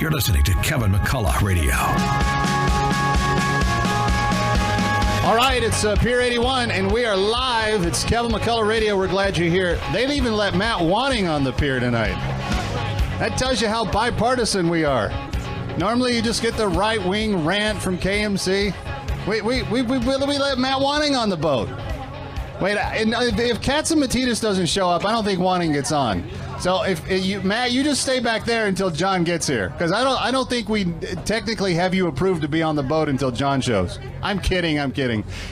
You're listening to Kevin McCullough Radio. All right, it's Pier 81, and we are live. It's Kevin McCullough Radio. We're glad you're here. They've even let Matt Wanting on the Pier tonight. That tells you how bipartisan we are. Normally, you just get the right-wing rant from KMC. We let Matt Wanting on the boat. Wait, if Katsimatidis doesn't show up, I don't think Wanting gets on. So Matt, you just stay back there until John gets here, because I don't think we technically have you approved to be on the boat until John shows. I'm kidding.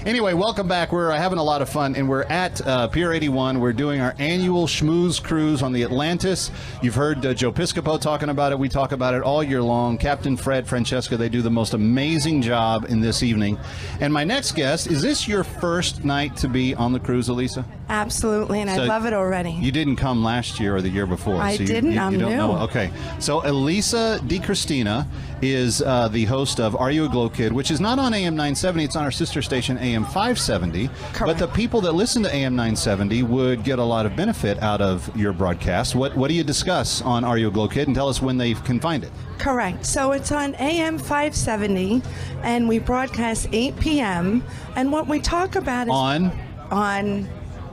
Anyway, welcome back. We're having a lot of fun, and we're at Pier 81. We're doing our annual schmooze cruise on the Atlantis. You've heard Joe Piscopo talking about it. We talk about it all year long. Captain Fred, Francesca, they do the most amazing job in this evening. And my next guest, is this your first night to be on the cruise, Elisa? Absolutely, and so I love it already. You didn't come last year or the year before. I didn't. You I'm don't new. know. Okay. So Elisa DiCristina is the host of Are You a Glow Kid, which is not on AM 970. It's on our sister station, AM 570. Correct. But the people that listen to AM 970 would get a lot of benefit out of your broadcast. What do you discuss on Are You a Glow Kid? And tell us when they can find it. Correct. So it's on AM 570, and we broadcast 8 p.m. And what we talk about is on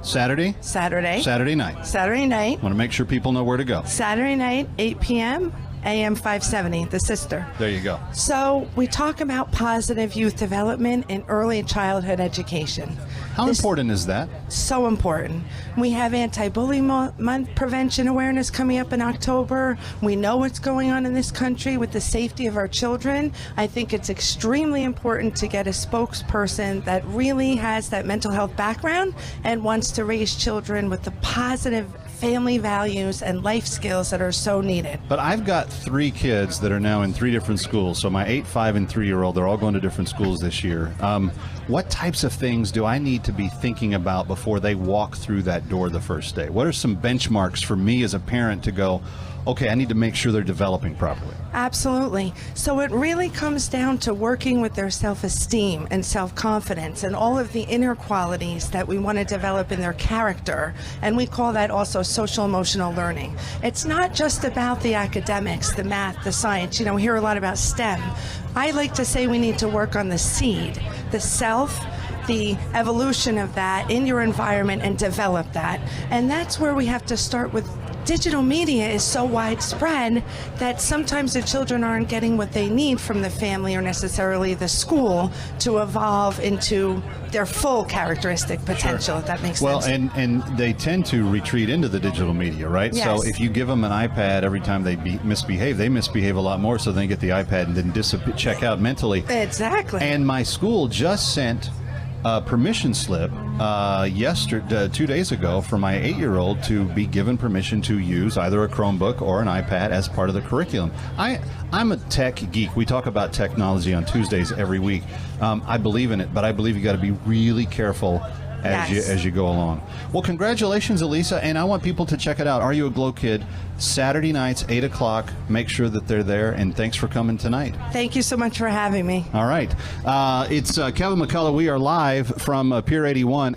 Saturday night. Saturday night. Want to make sure people know where to go. Saturday night, 8 p.m., AM 570, the sister. There you go. So we talk about positive youth development and early childhood education. How important is that? So important. We have anti-bullying month prevention awareness coming up in October. We know what's going on in this country with the safety of our children. I think it's extremely important to get a spokesperson that really has that mental health background and wants to raise children with the positive family values and life skills that are so needed. But I've got 3 kids that are now in 3 different schools. So my 8, 5, and 3-year-old, they're all going to different schools this year. What types of things do I need to be thinking about before they walk through that door the first day? What are some benchmarks for me as a parent to go, okay, I need to make sure they're developing properly? Absolutely. So it really comes down to working with their self-esteem and self-confidence and all of the inner qualities that we want to develop in their character. And we call that also social-emotional learning. It's not just about the academics, the math, the science. You know, we hear a lot about STEM. I like to say we need to work on the seed, the self, the evolution of that in your environment, and develop that. And that's where we have to start with. Digital media is so widespread that sometimes the children aren't getting what they need from the family or necessarily the school to evolve into their full characteristic potential, if that makes sense. Well, and they tend to retreat into the digital media, right? Yes. So if you give them an iPad every time they misbehave, they misbehave a lot more, so they get the iPad and then check out mentally. Exactly. And my school just sent a permission slip 2 days ago for my 8-year-old to be given permission to use either a Chromebook or an iPad as part of the curriculum. I'm a tech geek. We talk about technology on Tuesdays every week. I believe in it, but I believe you got to be really careful as you go along. Well, congratulations, Elisa, and I want people to check it out. Are You a Glow Kid? Saturday nights, 8 o'clock. Make sure that they're there, and thanks for coming tonight. Thank you so much for having me. All right. It's Kevin McCullough. We are live from Pier 81.